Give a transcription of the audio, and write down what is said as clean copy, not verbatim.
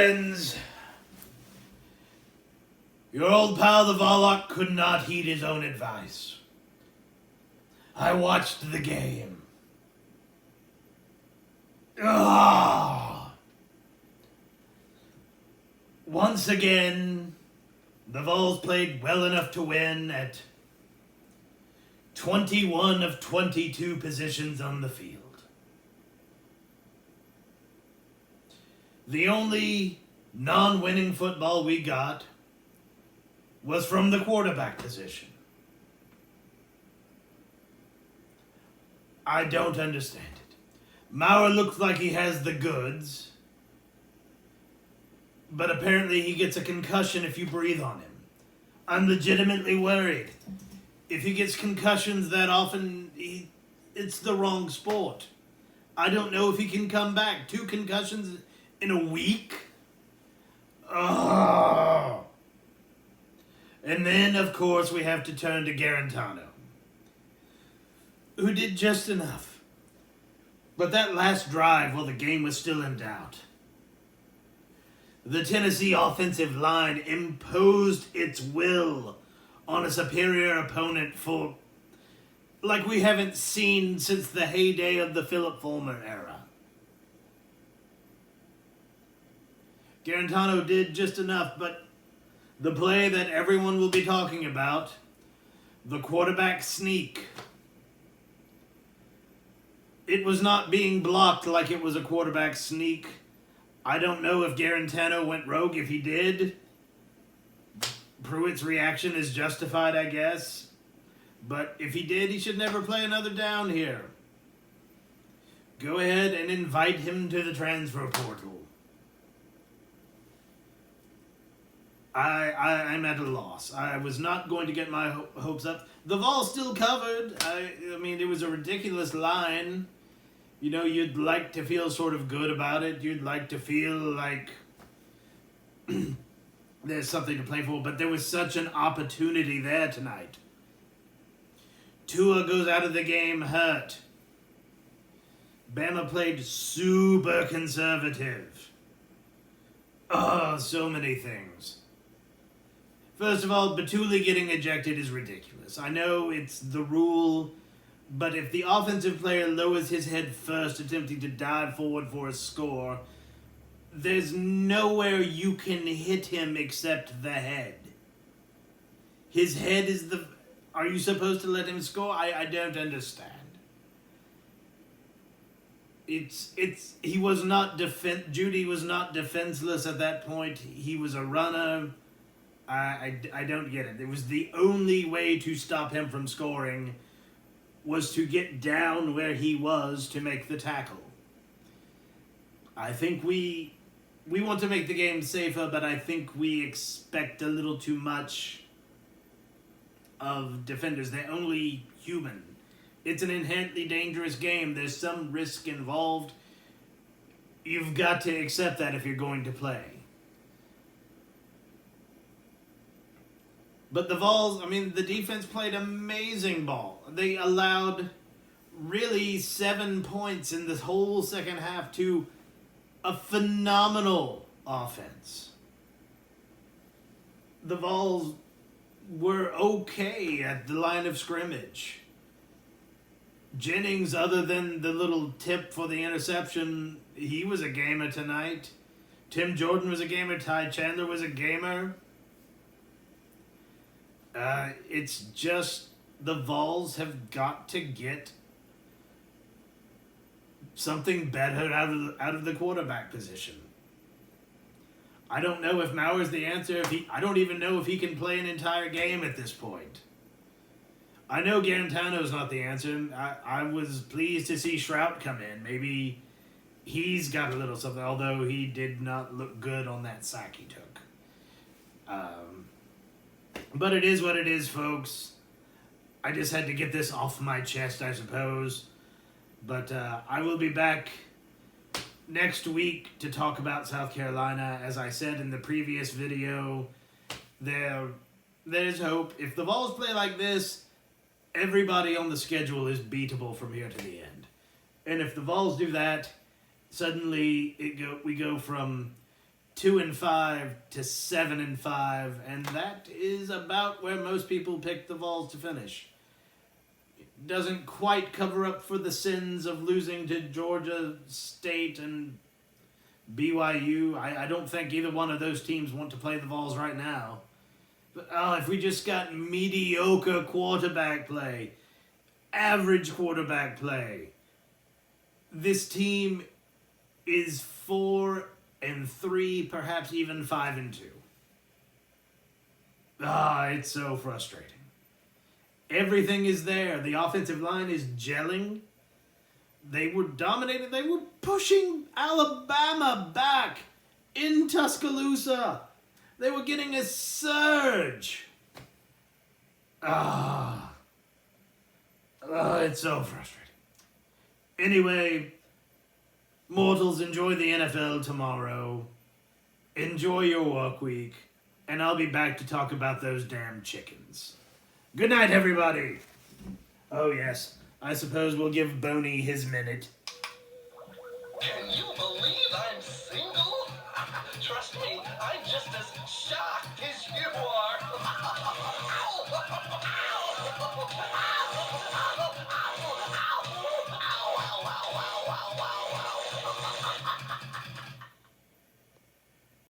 friends. Your old pal the Vollock could not heed his own advice. I watched the game. Once again, the Vols played well enough to win at 21 of 22 positions on the field. The only non-winning football we got was from the quarterback position. I don't understand it. Maurer looks like he has the goods, but apparently he gets a concussion if you breathe on him. I'm legitimately worried. If he gets concussions that often, it's the wrong sport. I don't know if he can come back. 2 concussions in a week? Oh. And then, of course, we have to turn to Garantano, who did just enough. But that last drive, while the game was still in doubt, the Tennessee offensive line imposed its will on a superior opponent for like we haven't seen since the heyday of the Philip Fulmer era. Garantano did just enough, but the play that everyone will be talking about, the quarterback sneak, it was not being blocked like it was a quarterback sneak. I don't know if Garantano went rogue. If he did, Pruitt's reaction is justified, I guess. But if he did, he should never play another down here. Go ahead and invite him to the transfer portal. I'm at a loss. I was not going to get my hopes up. The Vols still covered. I mean, it was a ridiculous line. You know, you'd like to feel sort of good about it. You'd like to feel like there's something to play for. But there was such an opportunity there tonight. Tua goes out of the game hurt. Bama played super conservative. Oh, so many things. First of all, Batuli getting ejected is ridiculous. I know it's the rule, but if the offensive player lowers his head first, attempting to dive forward for a score, there's nowhere you can hit him except the head. His head is the... Are you supposed to let him score? I don't understand. He was not Judy was not defenseless at that point. He was a runner. I don't get it. It was the only way to stop him from scoring was to get down where he was to make the tackle. I think we want to make the game safer, but I think we expect a little too much of defenders. They're only human. It's an inherently dangerous game. There's some risk involved. You've got to accept that if you're going to play. But the Vols, the defense played amazing ball. They allowed really 7 points in this whole second half to a phenomenal offense. The Vols were okay at the line of scrimmage. Jennings, other than the little tip for the interception, he was a gamer tonight. Tim Jordan was a gamer. Ty Chandler was a gamer. It's just the Vols have got to get something better out of the quarterback position. I don't know if Maurer's the answer. I don't even know if he can play an entire game at this point. I know Garantano's not the answer. I was pleased to see Shrout come in. Maybe he's got a little something, although he did not look good on that sack he took. But it is what it is, folks. I just had to get this off my chest, I suppose. But I will be back next week to talk about South Carolina. As I said in the previous video, there's hope. If the Vols play like this, everybody on the schedule is beatable from here to the end. And if the Vols do that, suddenly we go from 2-5 to 7-5, and that is about where most people pick the Vols to finish. It doesn't quite cover up for the sins of losing to Georgia State and BYU. I don't think either one of those teams want to play the Vols right now. But if we just got mediocre quarterback play, average quarterback play, this team is 4-3, perhaps even 5-2. It's so frustrating. Everything is there. The offensive line is gelling. They were dominating. They were pushing Alabama back in Tuscaloosa. They were getting a surge. It's so frustrating. Anyway, mortals, enjoy the NFL tomorrow. Enjoy your work week. And I'll be back to talk about those damn chickens. Good night, everybody. Oh, yes. I suppose we'll give Boney his minute. Can you believe I'm single? Trust me, I'm just as shocked as you are.